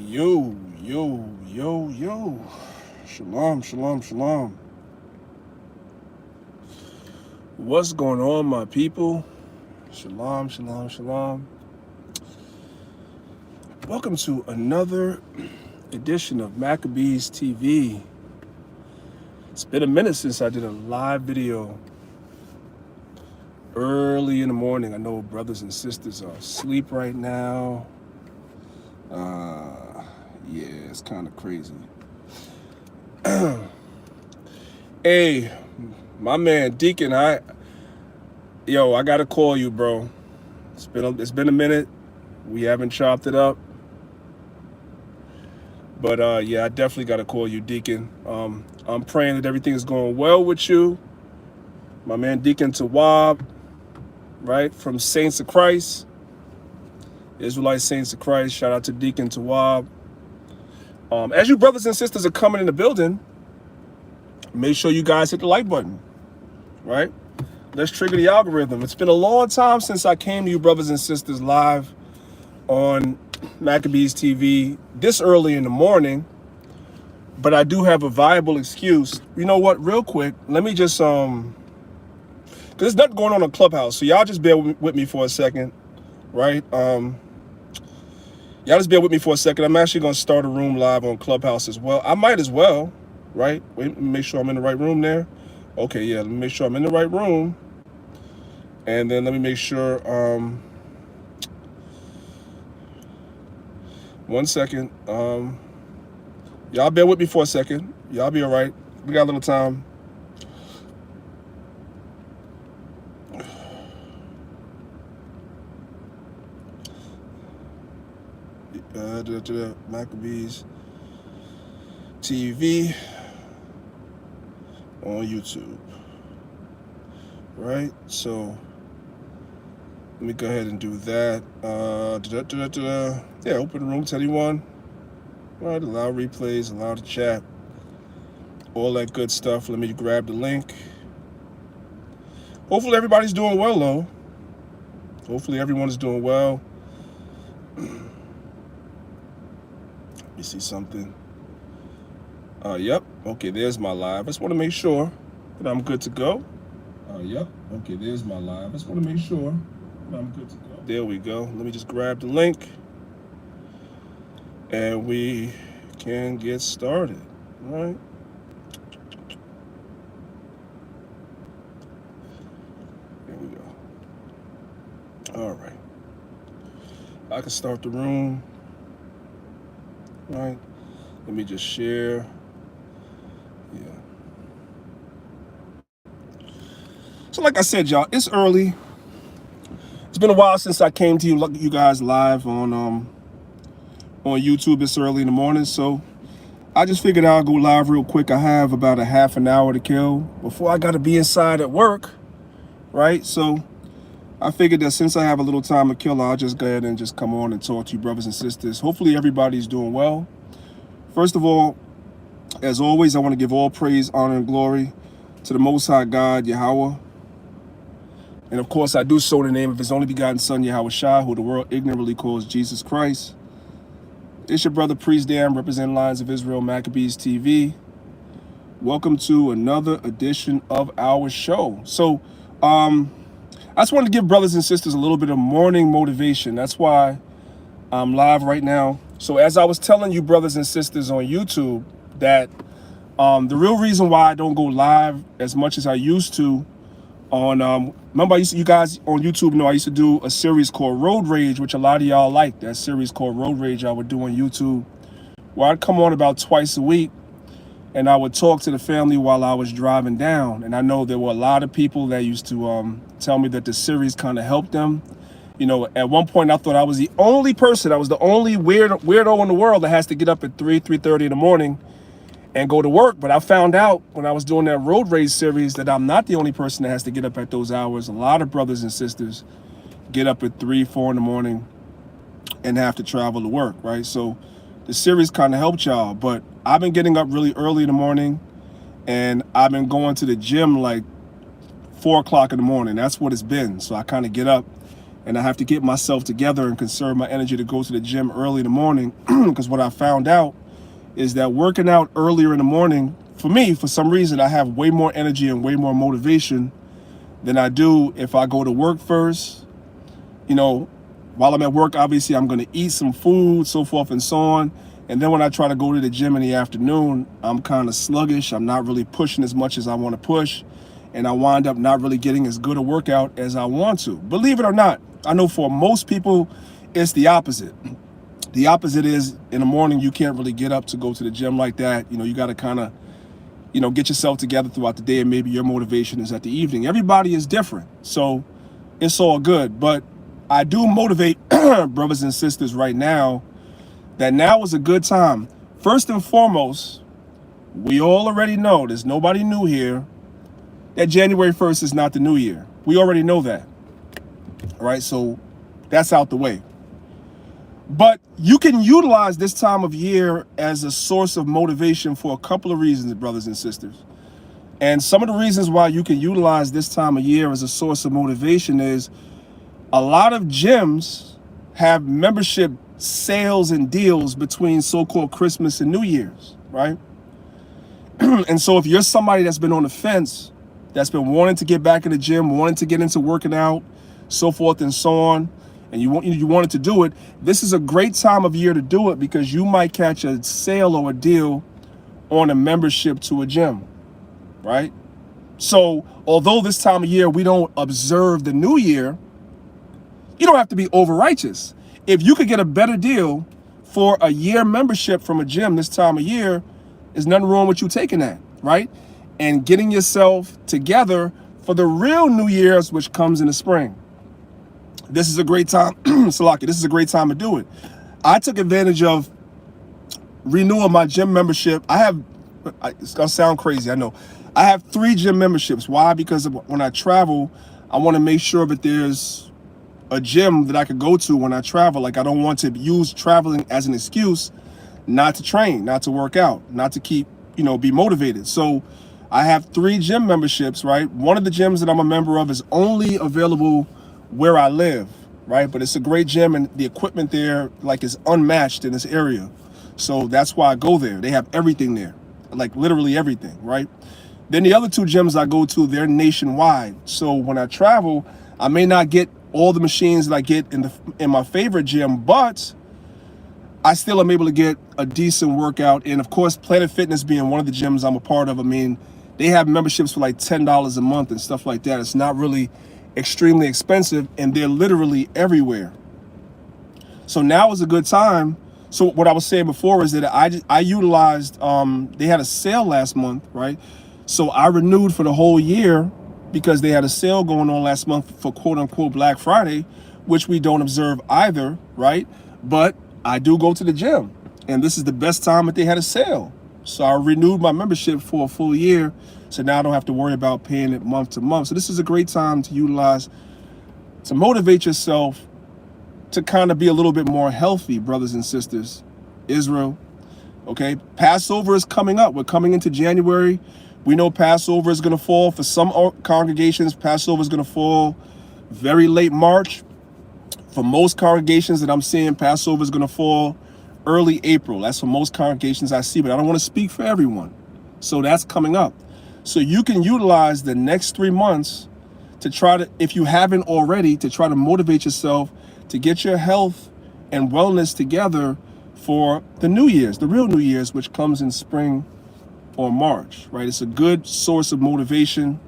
Yo, yo, yo, yo. Shalom, shalom, shalom. What's going on, my people? Shalom, shalom, shalom. Welcome to another edition of Maccabeestv. It's been a minute since I did a live video early in the morning. I know brothers and sisters are asleep right now. Yeah, it's kind of crazy. Hey, my man Deacon, I gotta call you, bro. It's been a minute. We haven't chopped it up, but yeah, I definitely gotta call you, Deacon. I'm praying that everything is going well with you, my man Deacon Tawab, right, from Saints of Christ, Israelite Saints of Christ. Shout out to Deacon Tawab. As you brothers and sisters are coming in the building, make sure you guys hit the like button, right? Let's trigger the algorithm. It's been a long time since I came to you brothers and sisters live on Maccabeestv this early in the morning, but I do have a viable excuse. You know what, real quick, let me just, because there's nothing going on in Clubhouse, so y'all just bear with me for a second, right? Y'all just bear with me for a second. I'm actually going to start a room live on Clubhouse as well. I might as well, right? Wait, let me make sure I'm in the right room there. Okay, yeah, let me make sure I'm in the right room. And then let me make sure, 1 second. Y'all bear with me for a second. Y'all be all right. We got a little time. Maccabees TV on YouTube, right? So let me go ahead and do that. Yeah, open the room to anyone. All right, allow replays, allow the chat, all that good stuff. Let me grab the link. Hopefully everybody's doing well, though. Hopefully everyone is doing well. You see something? Yep. Okay, there's my live. I just want to make sure that I'm good to go. Yep. Okay, there's my live. I just want to make sure that I'm good to go. There we go. Let me just grab the link, and we can get started. All right. There we go. All right. I can start the room. Right, let me just share. Yeah. So like I said, y'all, it's early. It's been a while since I came to you guys live on YouTube. It's early in the morning, so I just figured I'll go live real quick. I have about a half an hour to kill before I gotta be inside at work, right? So I figured that since I have a little time to kill, I'll just go ahead and just come on and talk to you brothers and sisters. Hopefully everybody's doing well. First of all, as always, I want to give all praise, honor, and glory to the Most High God, Yahweh. And of course, I do so in the name of His only begotten Son, Yahweh Shai, who the world ignorantly calls Jesus Christ. It's your brother, Priest Dan, representing Lions of Israel, Maccabeestv. Welcome to another edition of our show. So, I just wanted to give brothers and sisters a little bit of morning motivation. That's why I'm live right now. So as I was telling you brothers and sisters on YouTube that the real reason why I don't go live as much as I used to on, remember you guys on YouTube know I used to do a series called Road Rage, which a lot of y'all like. That series called Road Rage I would do on YouTube, where I'd come on about twice a week and I would talk to the family while I was driving down. And I know there were a lot of people that used to tell me that the series kind of helped them. You know, at one point I thought I was the only person, I was the only weirdo in the world that has to get up at 3:30 in the morning and go to work. But I found out when I was doing that Road Rage series that I'm not the only person that has to get up at those hours. A lot of brothers and sisters get up at 3, 4 in the morning and have to travel to work, right? So the series kind of helped y'all, but I've been getting up really early in the morning and I've been going to the gym like 4 o'clock in the morning. That's what it's been. So I kind of get up and I have to get myself together and conserve my energy to go to the gym early in the morning. Because what I found out is that working out earlier in the morning, for me, for some reason, I have way more energy and way more motivation than I do if I go to work first. You know, while I'm at work, obviously I'm going to eat some food, so forth and so on. And then when I try to go to the gym in the afternoon, I'm kind of sluggish. I'm not really pushing as much as I want to push. And I wind up not really getting as good a workout as I want to. Believe it or not, I know for most people, it's the opposite. The opposite is in the morning, you can't really get up to go to the gym like that. You know, you got to kind of, you know, get yourself together throughout the day, and maybe your motivation is at the evening. Everybody is different. So it's all good. But I do motivate brothers and sisters right now that now is a good time. First and foremost, we all already know, there's nobody new here, that January 1st is not the new year. We already know that. All right, so that's out the way. But you can utilize this time of year as a source of motivation for a couple of reasons, brothers and sisters. And some of the reasons why you can utilize this time of year as a source of motivation is a lot of gyms have membership sales and deals between so-called Christmas and New Year's, right? And so if you're somebody that's been on the fence, that's been wanting to get back in the gym, wanting to get into working out, so forth and so on, and you wanted to do it, this is a great time of year to do it, because you might catch a sale or a deal on a membership to a gym, right? So although this time of year we don't observe the new year, you don't have to be over righteous. If you could get a better deal for a year membership from a gym this time of year, there's nothing wrong with you taking that, right? And getting yourself together for the real New Year's, which comes in the spring. This is a great time, Salaki, this is a great time to do it. I took advantage of renewing my gym membership. It's gonna sound crazy, I know. I have 3 gym memberships. Why? Because when I travel, I want to make sure that there's a gym that I could go to when I travel. Like, I don't want to use traveling as an excuse not to train, not to work out, not to keep, be motivated. So I have 3 gym memberships, right? One of the gyms that I'm a member of is only available where I live, right? But it's a great gym, and the equipment there, like, is unmatched in this area. So that's why I go there. They have everything there, like literally everything, right? Then the other 2 gyms I go to, they're nationwide. So when I travel, I may not get all the machines that I get in my favorite gym, but I still am able to get a decent workout. And of course, Planet Fitness being one of the gyms I'm a part of, I mean, they have memberships for like $10 a month and stuff like that. It's not really extremely expensive, and they're literally everywhere. So now is a good time. So what I was saying before is that I utilized, they had a sale last month, right? So I renewed for the whole year because they had a sale going on last month for quote unquote Black Friday, which we don't observe either, right? But I do go to the gym, and this is the best time that they had a sale. So I renewed my membership for a full year. So now I don't have to worry about paying it month to month. So this is a great time to utilize, to motivate yourself to kind of be a little bit more healthy, brothers and sisters. Israel, okay? Passover is coming up. We're coming into January. We know Passover is going to fall. For some congregations, Passover is going to fall very late March. For most congregations that I'm seeing, Passover is going to fall early April. That's for most congregations I see, but I don't want to speak for everyone. So that's coming up. So you can utilize the next 3 months to try to, if you haven't already, to try to motivate yourself to get your health and wellness together for the New Year's, the real New Year's, which comes in spring or March, right? It's a good source of motivation.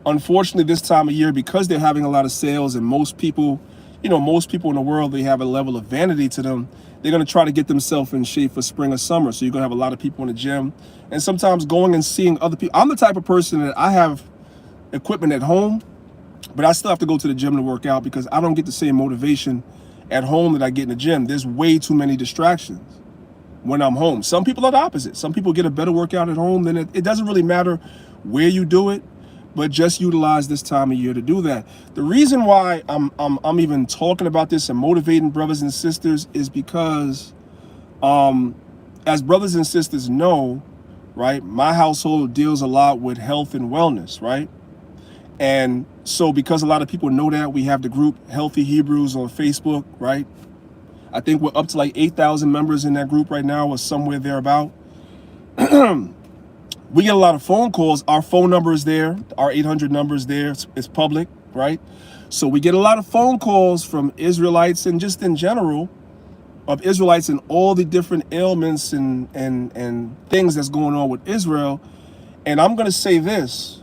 Unfortunately, this time of year, because they're having a lot of sales, and most people in the world, they have a level of vanity to them. They're going to try to get themselves in shape for spring or summer. So you're going to have a lot of people in the gym, and sometimes going and seeing other people. I'm the type of person that I have equipment at home, but I still have to go to the gym to work out because I don't get the same motivation at home that I get in the gym. There's way too many distractions when I'm home. Some people are the opposite. Some people get a better workout at home. Then it doesn't really matter where you do it, but just utilize this time of year to do that. The reason why I'm even talking about this and motivating brothers and sisters is because, as brothers and sisters know, right, my household deals a lot with health and wellness, right? And so because a lot of people know that, we have the group Healthy Hebrews on Facebook, right? I think we're up to like 8,000 members in that group right now, or somewhere thereabout. We get a lot of phone calls. Our phone number is there. Our 800 number is there. It's public, right? So we get a lot of phone calls from Israelites, and just in general of Israelites and all the different ailments and things that's going on with Israel. And I'm going to say this,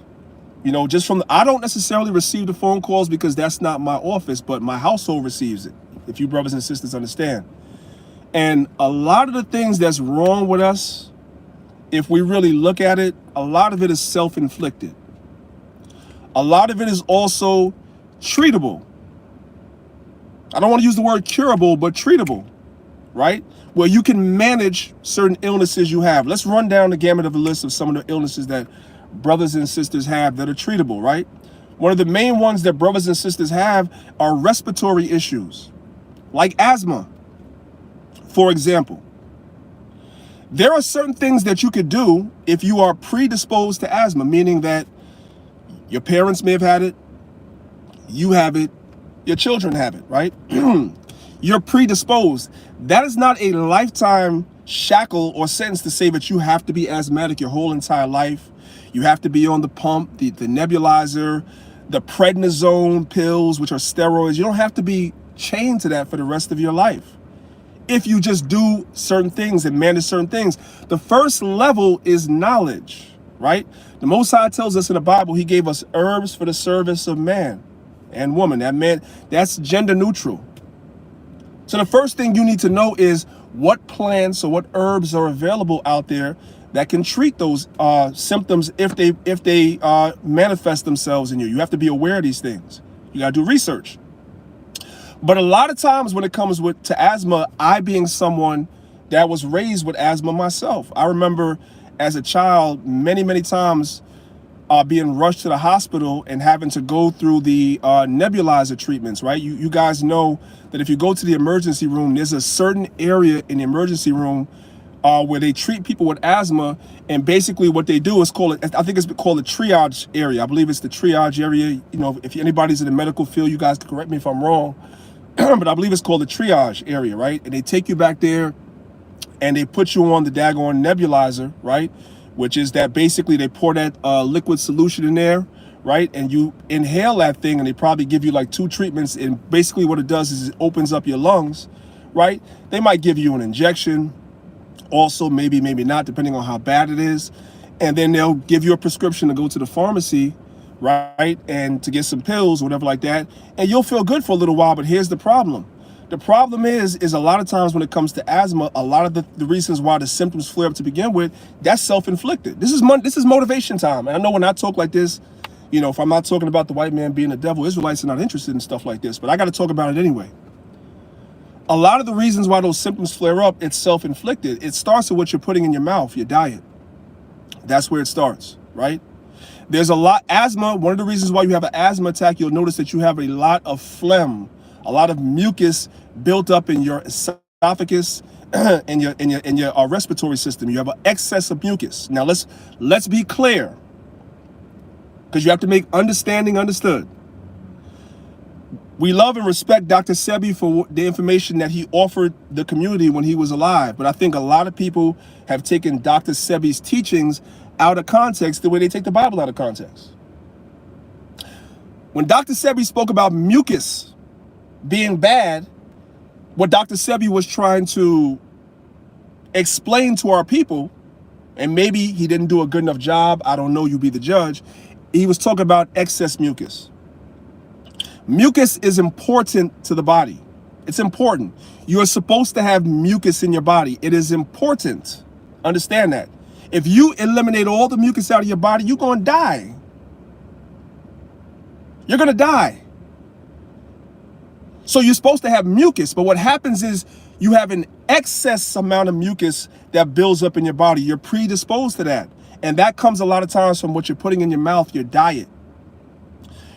you know, just from I don't necessarily receive the phone calls because that's not my office, but my household receives it, if you brothers and sisters understand. And a lot of the things that's wrong with us, if we really look at it, a lot of it is self-inflicted. A lot of it is also treatable. I don't want to use the word curable, but treatable, right? Where you can manage certain illnesses you have. Let's run down the gamut of a list of some of the illnesses that brothers and sisters have that are treatable, right? One of the main ones that brothers and sisters have are respiratory issues, like asthma, for example. There are certain things that you could do if you are predisposed to asthma, meaning that your parents may have had it, you have it, your children have it, right? You're predisposed. That is not a lifetime shackle or sentence to say that you have to be asthmatic your whole entire life. You have to be on the pump, the nebulizer, the prednisone pills, which are steroids. You don't have to be chained to that for the rest of your life. If you just do certain things and manage certain things. The first level is knowledge, right? The Most High tells us in the Bible, he gave us herbs for the service of man and woman. That's gender neutral. So the first thing you need to know is what plants or what herbs are available out there that can treat those symptoms if they manifest themselves in you. You have to be aware of these things. You got to do research. But a lot of times when it comes to asthma, I being someone that was raised with asthma myself, I remember as a child many times being rushed to the hospital and having to go through the nebulizer treatments, right? You guys know that if you go to the emergency room, there's a certain area in the emergency room where they treat people with asthma, and basically what they do is I think it's called the triage area. I believe it's the triage area. You know, if anybody's in the medical field, you guys can correct me if I'm wrong, but I believe it's called the triage area, right? And they take you back there and they put you on the daggone nebulizer, right? Which is that basically they pour that liquid solution in there, right? And you inhale that thing, and they probably give you like 2 treatments. And basically what it does is it opens up your lungs, right? They might give you an injection, also maybe not, depending on how bad it is. And then they'll give you a prescription to go to the pharmacy, right? And to get some pills, whatever like that. And you'll feel good for a little while, but here's the problem. The problem is a lot of times when it comes to asthma, a lot of the reasons why the symptoms flare up to begin with, that's self-inflicted. This is motivation time. And I know when I talk like this, you know, if I'm not talking about the white man being the devil, Israelites are not interested in stuff like this, but I got to talk about it anyway. A lot of the reasons why those symptoms flare up, it's self-inflicted. It starts with what you're putting in your mouth, your diet. That's where it starts, right? There's a lot, asthma, one of the reasons why you have an asthma attack, you'll notice that you have a lot of phlegm, a lot of mucus built up in your esophagus and your respiratory system. You have an excess of mucus. Now let's be clear, because you have to make understanding understood. We love and respect Dr. Sebi for the information that he offered the community when he was alive. But I think a lot of people have taken Dr. Sebi's teachings out of context the way they take the Bible out of context. When Dr. Sebi spoke about mucus being bad, what Dr. Sebi was trying to explain to our people, and maybe he didn't do a good enough job, I don't know, you be the judge, he was talking about excess mucus. Mucus is important to the body. It's important. You are supposed to have mucus in your body. It is important. Understand that. If you eliminate all the mucus out of your body, you're going to die. You're going to die. So you're supposed to have mucus, but what happens is you have an excess amount of mucus that builds up in your body. You're predisposed to that. And that comes a lot of times from what you're putting in your mouth, your diet.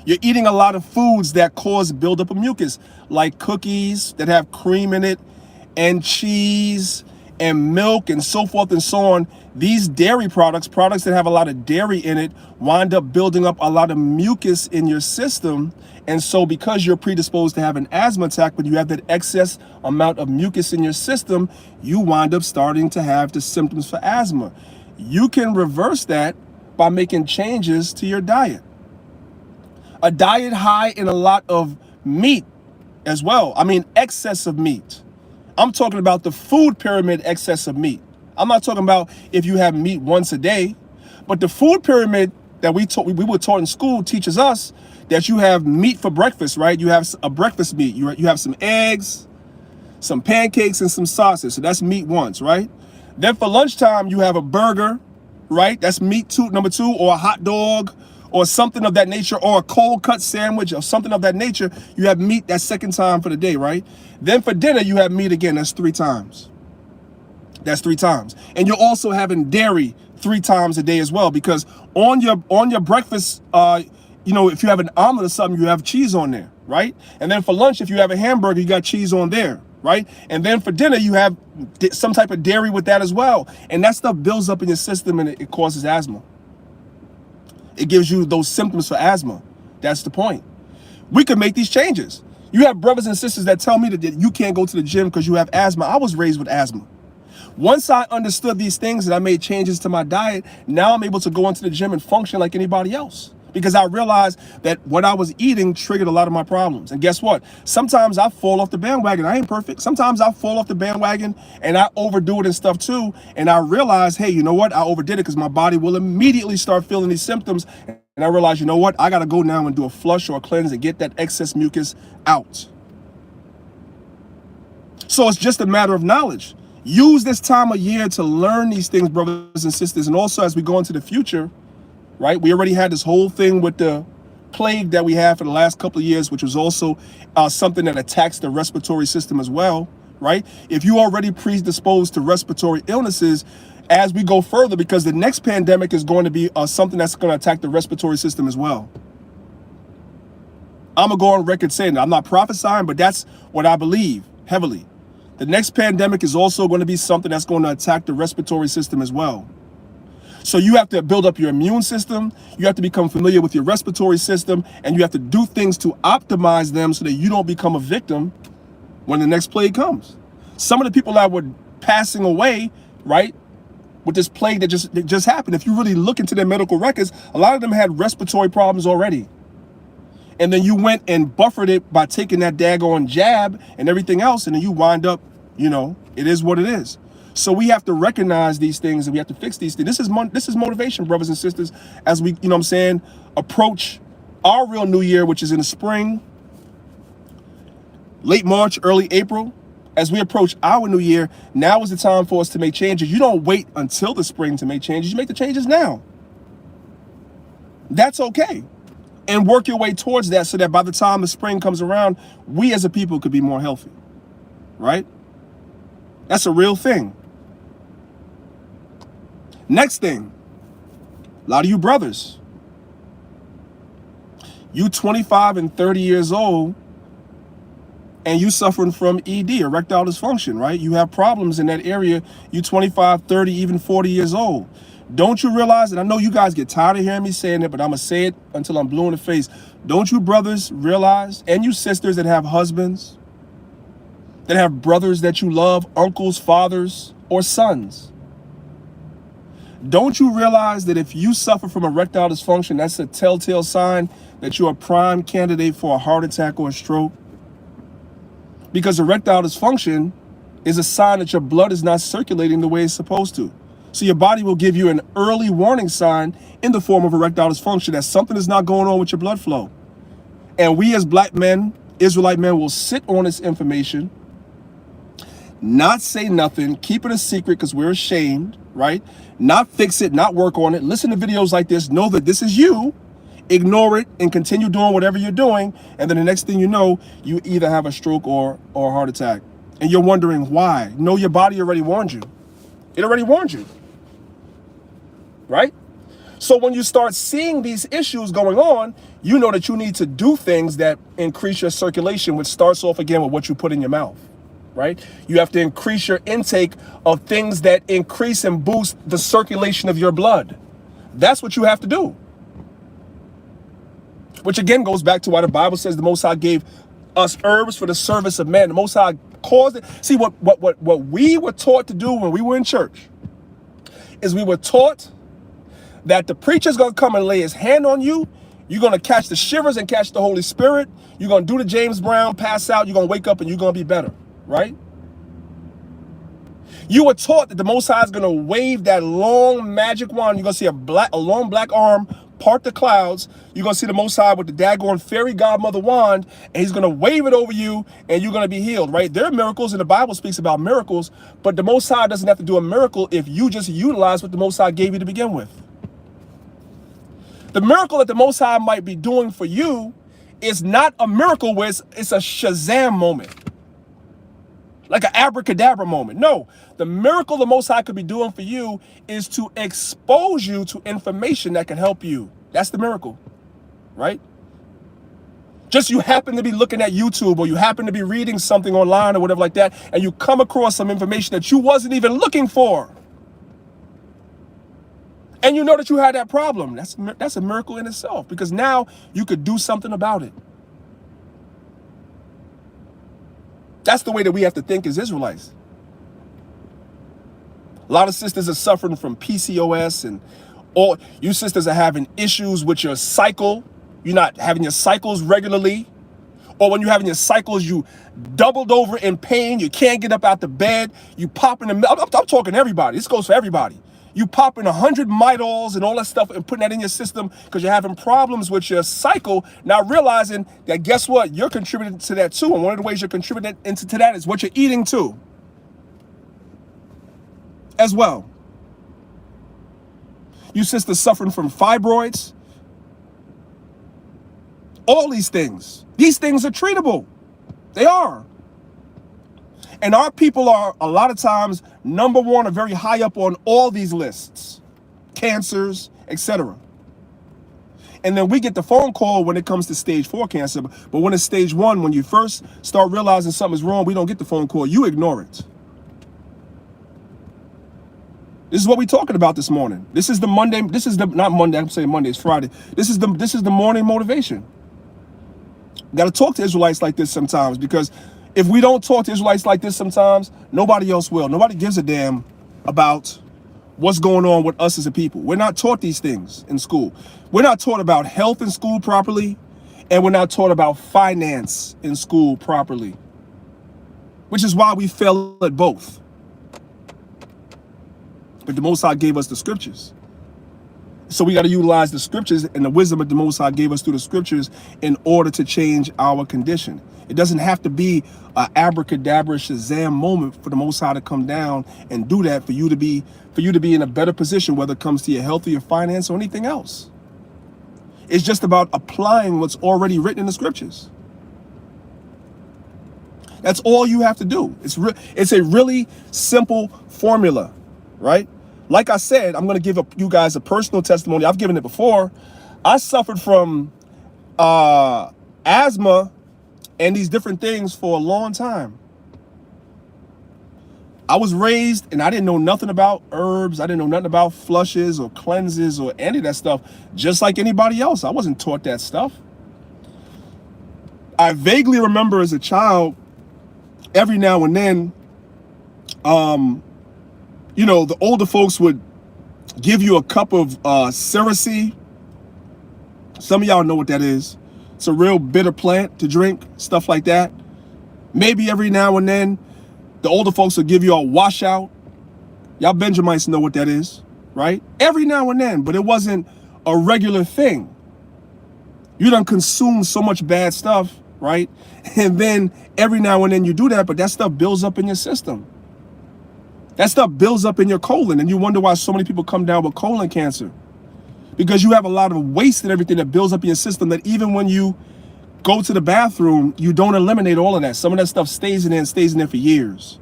You're eating a lot of foods that cause buildup of mucus, like cookies that have cream in it, and cheese, and milk and so forth and so on, these dairy products that have a lot of dairy in it, wind up building up a lot of mucus in your system. And so because you're predisposed to have an asthma attack, when you have that excess amount of mucus in your system, you wind up starting to have the symptoms for asthma. You can reverse that by making changes to your diet. A diet high in a lot of meat as well. I mean, excess of meat. I'm talking about the food pyramid excess of meat. I'm not talking about if you have meat once a day, but the food pyramid that we were taught in school teaches us that you have meat for breakfast, right? You have a breakfast meat. You have some eggs, some pancakes, and some sausage. So that's meat once, right? Then for lunchtime, you have a burger, right? That's meat number two, or a hot dog, or something of that nature, or a cold cut sandwich, or something of that nature. You have meat that second time for the day, right? Then for dinner, you have meat again. That's 3 times. That's 3 times. And you're also having dairy 3 times a day as well, because on your breakfast, if you have an omelet or something, you have cheese on there, right? And then for lunch, if you have a hamburger, you got cheese on there, right? And then for dinner, you have some type of dairy with that as well. And that stuff builds up in your system, and it causes asthma. It gives you those symptoms for asthma. That's the point. We can make these changes. You have brothers and sisters that tell me that you can't go to the gym because you have asthma. I was raised with asthma. Once I understood these things and I made changes to my diet, now I'm able to go into the gym and function like anybody else, because I realized that what I was eating triggered a lot of my problems. And guess what? Sometimes I fall off the bandwagon. I ain't perfect. Sometimes I fall off the bandwagon and I overdo it and stuff too. And I realize, hey, you know what? I overdid it, because my body will immediately start feeling these symptoms. And I realize, you know what? I got to go now and do a flush or a cleanse and get that excess mucus out. So it's just a matter of knowledge. Use this time of year to learn these things, brothers and sisters. And also as we go into the future, right? We already had this whole thing with the plague that we had for the last couple of years, which was also something that attacks the respiratory system as well, right? If you already predisposed to respiratory illnesses, as we go further, because the next pandemic is going to be something that's going to attack the respiratory system as well. I'm going to go on record saying that. I'm not prophesying, but that's what I believe heavily. The next pandemic is also going to be something that's going to attack the respiratory system as well. So you have to build up your immune system. You have to become familiar with your respiratory system, and you have to do things to optimize them so that you don't become a victim when the next plague comes. Some of the people that were passing away, right, with this plague that just happened, if you really look into their medical records, a lot of them had respiratory problems already. And then you went and buffered it by taking that daggone jab and everything else, and then you wind up, it is what it is. So we have to recognize these things, and we have to fix these things. This is motivation, brothers and sisters, as we, approach our real new year, which is in the spring, late March, early April. As we approach our new year, now is the time for us to make changes. You don't wait until the spring to make changes. You make the changes now. That's okay. And work your way towards that so that by the time the spring comes around, we as a people could be more healthy, right? That's a real thing. Next thing, a lot of you brothers, you 25 and 30 years old, and you suffering from ED, erectile dysfunction, right? You have problems in that area. You 25, 30, even 40 years old. Don't you realize, and I know you guys get tired of hearing me saying it, but I'm going to say it until I'm blue in the face. Don't you brothers realize, and you sisters that have husbands, that have brothers that you love, uncles, fathers, or sons, don't you realize that if you suffer from erectile dysfunction, that's a telltale sign that you're a prime candidate for a heart attack or a stroke? Because erectile dysfunction is a sign that your blood is not circulating the way it's supposed to. So your body will give you an early warning sign in the form of erectile dysfunction that something is not going on with your blood flow. And we as black men, Israelite men, will sit on this information, not say nothing, keep it a secret because we're ashamed, right? Not fix it, not work on it. Listen to videos like this, know that this is you, ignore it, and continue doing whatever you're doing. And then the next thing you know, you either have a stroke or a heart attack. And you're wondering why. No, your body already warned you. It already warned you. Right? So when you start seeing these issues going on, you know that you need to do things that increase your circulation, which starts off again with what you put in your mouth. right? You have to increase your intake of things that increase and boost the circulation of your blood. That's what you have to do. Which again goes back to why the Bible says the Most High gave us herbs for the service of man. The Most High caused it. See, what we were taught to do when we were in church is we were taught that the preacher's going to come and lay his hand on you. You're going to catch the shivers and catch the Holy Spirit. You're going to do the James Brown, pass out. You're going to wake up and you're going to be better, right? You were taught that the Most High is going to wave that long magic wand. You're going to see a long black arm part the clouds. You're going to see the Most High with the daggone fairy godmother wand, and he's going to wave it over you, and you're going to be healed, right? There are miracles, and the Bible speaks about miracles, but the Most High doesn't have to do a miracle if you just utilize what the Most High gave you to begin with. The miracle that the Most High might be doing for you is not a miracle where it's a Shazam moment, like an abracadabra moment. No, the miracle the Most High could be doing for you is to expose you to information that can help you. That's the miracle, right? Just you happen to be looking at YouTube, or you happen to be reading something online or whatever like that, and you come across some information that you wasn't even looking for. And you know that you had that problem. That's a miracle in itself, because now you could do something about it. That's the way that we have to think as Israelites. A lot of sisters are suffering from PCOS, and all you sisters are having issues with your cycle. You're not having your cycles regularly. Or when you're having your cycles, you doubled over in pain. You can't get up out the bed. You pop in the middle. I'm talking everybody. This goes for everybody. You pop in 100 Midols and all that stuff and putting that in your system because you're having problems with your cycle, not realizing that, guess what? You're contributing to that too. And one of the ways you're contributing to that is what you're eating too, as well. You sisters suffering from fibroids. All these things are treatable. They are. And our people are, a lot of times, number one, are very high up on all these lists. Cancers, etc. And then we get the phone call when it comes to stage 4 cancer. But when it's stage 1, when you first start realizing something's wrong, we don't get the phone call. You ignore it. This is what we're talking about this morning. This is the Monday. This is the, not Monday, I'm saying Monday, it's Friday. This is the morning motivation. Got to talk to Israelites like this sometimes, because if we don't talk to Israelites like this sometimes, nobody else will. Nobody gives a damn about what's going on with us as a people. We're not taught these things in school. We're not taught about health in school properly, and we're not taught about finance in school properly, which is why we fail at both. But the Most High gave us the scriptures. So we got to utilize the scriptures and the wisdom that the Most High gave us through the scriptures in order to change our condition. It doesn't have to be an abracadabra Shazam moment for the Most High to come down and do that for you to be in a better position, whether it comes to your health or your finance or anything else. It's just about applying what's already written in the scriptures. That's all you have to do. It's a really simple formula, right? Like I said, I'm going to give you guys a personal testimony. I've given it before. I suffered from asthma and these different things for a long time. I was raised and I didn't know nothing about herbs. I didn't know nothing about flushes or cleanses or any of that stuff, just like anybody else. I wasn't taught that stuff. I vaguely remember as a child, every now and then, you know, the older folks would give you a cup of Cerasee. Some of y'all know what that is. It's a real bitter plant to drink, stuff like that. Maybe every now and then, the older folks will give you a washout. Y'all Benjamites know what that is, right? Every now and then, but it wasn't a regular thing. You done consume so much bad stuff, right? And then every now and then you do that, but that stuff builds up in your system. That stuff builds up in your colon, and you wonder why so many people come down with colon cancer. Because you have a lot of waste and everything that builds up in your system that even when you go to the bathroom, you don't eliminate all of that. Some of that stuff stays in there and stays in there for years.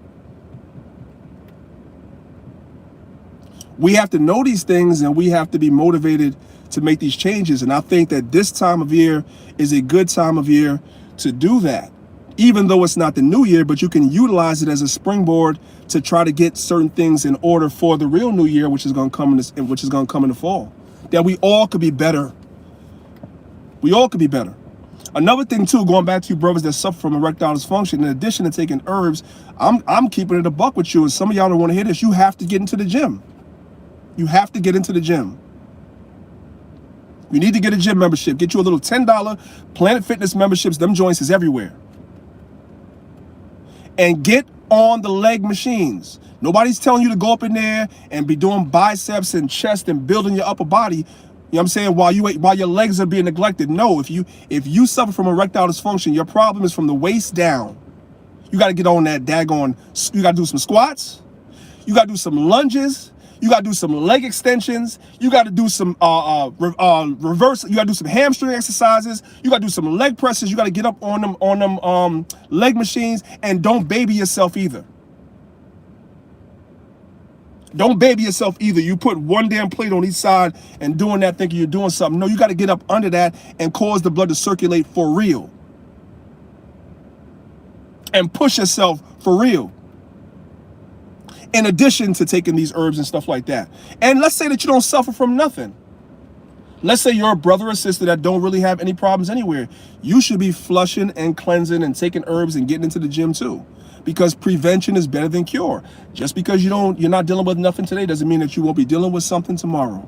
We have to know these things, and we have to be motivated to make these changes. And I think that this time of year is a good time of year to do that. even though it's not the new year, but you can utilize it as a springboard to try to get certain things in order for the real new year, which is going to come in this, which is going to come in the fall. That we all could be better. We all could be better. Another thing too, going back to you brothers that suffer from erectile dysfunction, in addition to taking herbs, I'm keeping it a buck with you, and some of y'all don't want to hear this. You have to get into the gym. You have to get into the gym. You need to get a gym membership. Get you a little $10 Planet Fitness memberships. Them joints is everywhere. And get on the leg machines. Nobody's telling you to go up in there and be doing biceps and chest and building your upper body, you know what I'm saying, while your legs are being neglected. No, if you suffer from erectile dysfunction, your problem is from the waist down. You got to get on that daggone, you got to do some squats. You got to do some lunges. You got to do some leg extensions. You got to do some reverse. You got to do some hamstring exercises. You got to do some leg presses. You got to get up on them leg machines, and don't baby yourself either. Don't baby yourself either. You put one damn plate on each side and doing that thinking you're doing something. No, you got to get up under that and cause the blood to circulate for real. And push yourself for real. In addition to taking these herbs and stuff like that. And let's say that you don't suffer from nothing. Let's say you're a brother or sister that don't really have any problems anywhere. You should be flushing and cleansing and taking herbs and getting into the gym too. Because prevention is better than cure. Just because you're not dealing with nothing today doesn't mean that you won't be dealing with something tomorrow.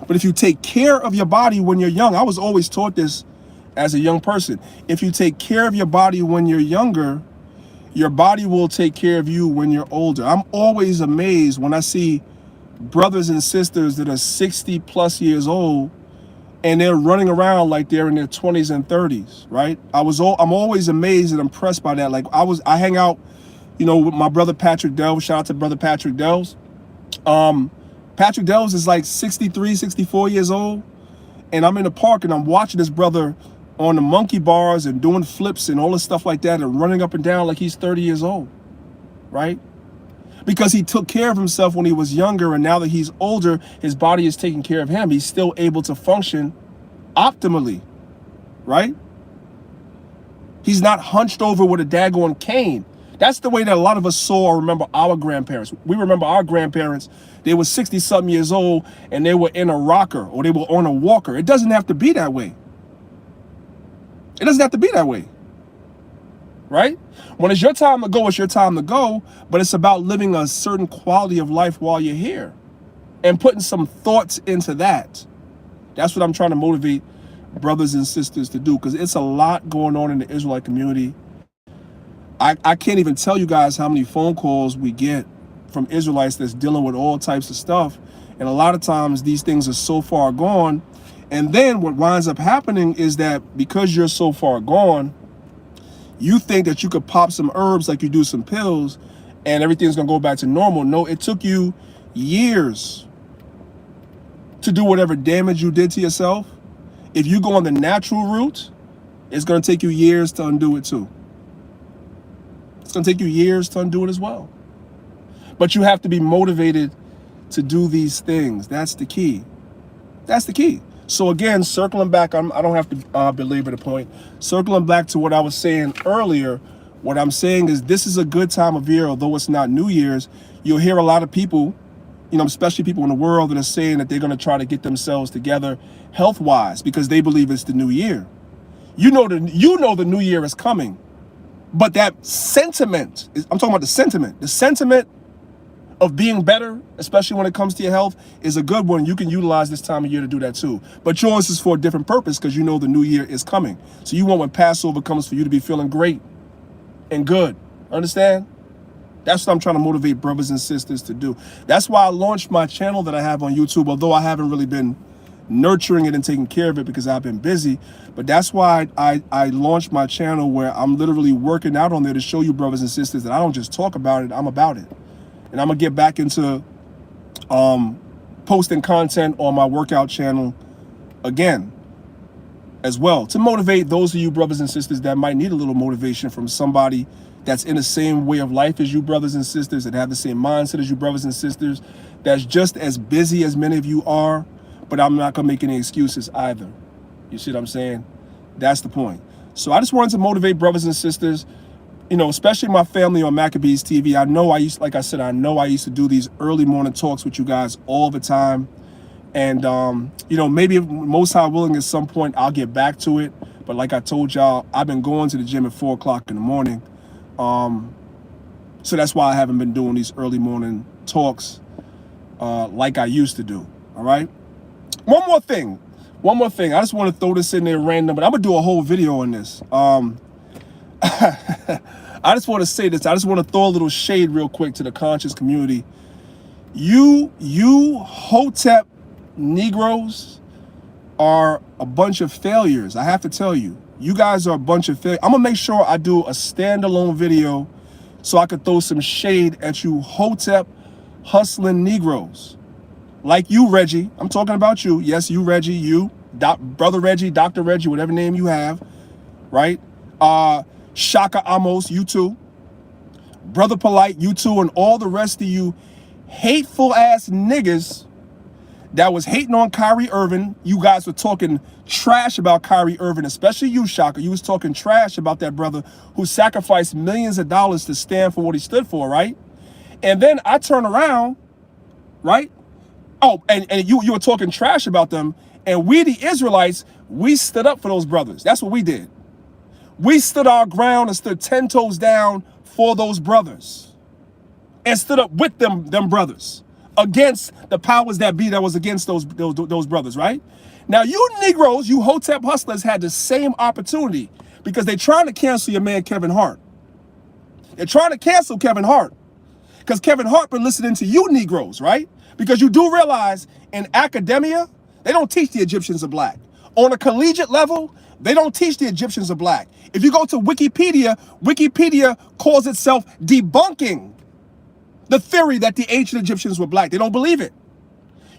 But if you take care of your body when you're young, I was always taught this as a young person. If you take care of your body when you're younger, your body will take care of you when you're older. I'm always amazed when I see brothers and sisters that are 60 plus years old and they're running around like they're in their 20s and 30s, right? I'm always amazed and impressed by that. Like I hang out, you know, with my brother Patrick Delves. Shout out to brother Patrick Delves. Patrick Delves is like 63, 64 years old. And I'm in the park and I'm watching this brother on the monkey bars and doing flips and all this stuff like that and running up and down like he's 30 years old, right? Because he took care of himself when he was younger, and now that he's older, his body is taking care of him. He's still able to function optimally, right? He's not hunched over with a daggone cane. That's the way that a lot of us saw or remember our grandparents. We remember our grandparents, they were 60-something years old and they were in a rocker or they were on a walker. It doesn't have to be that way. It doesn't have to be that way, right? When it's your time to go, it's your time to go, but it's about living a certain quality of life while you're here and putting some thoughts into that. That's what I'm trying to motivate brothers and sisters to do, because it's a lot going on in the Israelite community. I can't even tell you guys how many phone calls we get from Israelites that's dealing with all types of stuff. And a lot of times these things are so far gone. And then what winds up happening is that because you're so far gone, you think that you could pop some herbs like you do some pills and everything's going to go back to normal. No, it took you years to do whatever damage you did to yourself. If you go on the natural route, it's going to take you years to undo it too. It's going to take you years to undo it as well. But you have to be motivated to do these things. That's the key. That's the key. So again, circling back, I don't have to belabor the point. Circling back to what I was saying earlier, what I'm saying is this is a good time of year, although it's not New Year's. You'll hear a lot of people, you know, especially people in the world that are saying that they're going to try to get themselves together health-wise because they believe it's the new year. You know the new year is coming, but that sentiment, I'm talking about the sentiment of being better, especially when it comes to your health, is a good one. You can utilize this time of year to do that too. But yours is for a different purpose because you know the new year is coming. So you want when Passover comes for you to be feeling great and good. Understand? That's what I'm trying to motivate brothers and sisters to do. That's why I launched my channel that I have on YouTube, although I haven't really been nurturing it and taking care of it because I've been busy. But that's why I launched my channel where I'm literally working out on there to show you brothers and sisters that I don't just talk about it, I'm about it. And I'm going to get back into posting content on my workout channel again as well to motivate those of you brothers and sisters that might need a little motivation from somebody that's in the same way of life as you brothers and sisters, that have the same mindset as you brothers and sisters, that's just as busy as many of you are, but I'm not going to make any excuses either. You see what I'm saying? That's the point. So I just wanted to motivate brothers and sisters, you know, especially my family on Maccabees TV. I know like I said, I know I used to do these early morning talks with you guys all the time. And, you know, maybe if Most High willing at some point, I'll get back to it. But like I told y'all, I've been going to the gym at 4 o'clock in the morning. So that's why I haven't been doing these early morning talks like I used to do. All right. One more thing. I just want to throw this in there random, but I'm going to do a whole video on this. I just want to say this. I just want to throw a little shade real quick to the conscious community. You hotep Negroes are a bunch of failures. I have to tell you. You guys are a bunch of failures. I'm going to make sure I do a standalone video so I could throw some shade at you hotep hustling Negroes. Like you, Reggie. I'm talking about you. Yes, you, Reggie. You, Brother Reggie, Dr. Reggie, whatever name you have, right? Shaka Amos, you too. Brother Polite, you too, and all the rest of you hateful ass niggas that was hating on Kyrie Irving. You guys were talking trash about Kyrie Irving, especially you, Shaka. You was talking trash about that brother who sacrificed millions of dollars to stand for what he stood for, right? And then I turn around, right? Oh, and you were talking trash about them. And we, the Israelites, we stood up for those brothers. That's what we did. We stood our ground and stood 10 toes down for those brothers. And stood up with them brothers against the powers that be that was against those brothers, right? Now, you Negroes, you hotep hustlers had the same opportunity because they're trying to cancel your man Kevin Hart. They're trying to cancel Kevin Hart because Kevin Hart been listening to you Negroes, right? Because you do realize in academia, they don't teach the Egyptians are black. On a collegiate level, they don't teach the Egyptians are black. If you go to Wikipedia, Wikipedia calls itself debunking the theory that the ancient Egyptians were black. They don't believe it.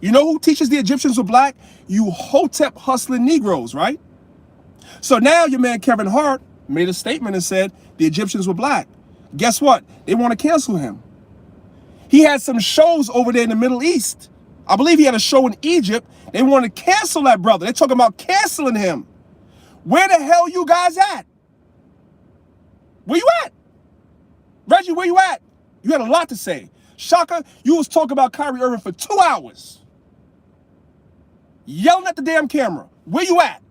You know who teaches the Egyptians were black? You hotep hustling Negroes, right? So now your man Kevin Hart made a statement and said the Egyptians were black. Guess what? They want to cancel him. He had some shows over there in the Middle East. I believe he had a show in Egypt. They want to cancel that brother. They're talking about canceling him. Where the hell you guys at? Where you at? Reggie, where you at? You had a lot to say. Shaka, you was talking about Kyrie Irving for 2 hours. Yelling at the damn camera. Where you at?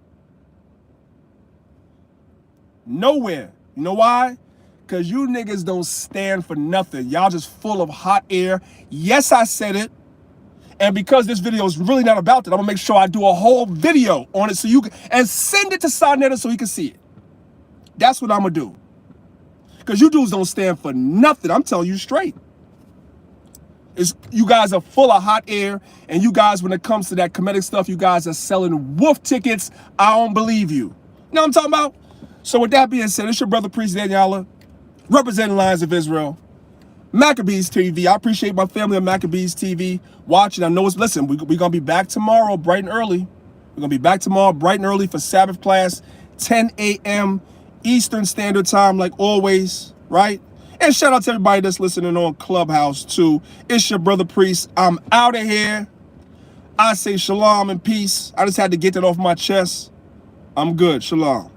Nowhere. You know why? Because you niggas don't stand for nothing. Y'all just full of hot air. Yes, I said it. And because this video is really not about that, I'm going to make sure I do a whole video on it so you can, and send it to Sarnetta so he can see it. That's what I'm going to do. Because you dudes don't stand for nothing. I'm telling you straight. You guys are full of hot air. And you guys, when it comes to that comedic stuff, you guys are selling wolf tickets. I don't believe you. You know what I'm talking about? So with that being said, it's your brother, Priest Danyaahla, representing Lions of Israel. Maccabees TV. I appreciate my family on Maccabees TV watching. I know it's, listen, we're going to be back tomorrow bright and early. We're going to be back tomorrow bright and early for Sabbath class, 10 a.m. Eastern Standard Time, like always, right? And shout out to everybody that's listening on Clubhouse, too. It's your brother Priest. I'm out of here. I say shalom and peace. I just had to get that off my chest. I'm good. Shalom.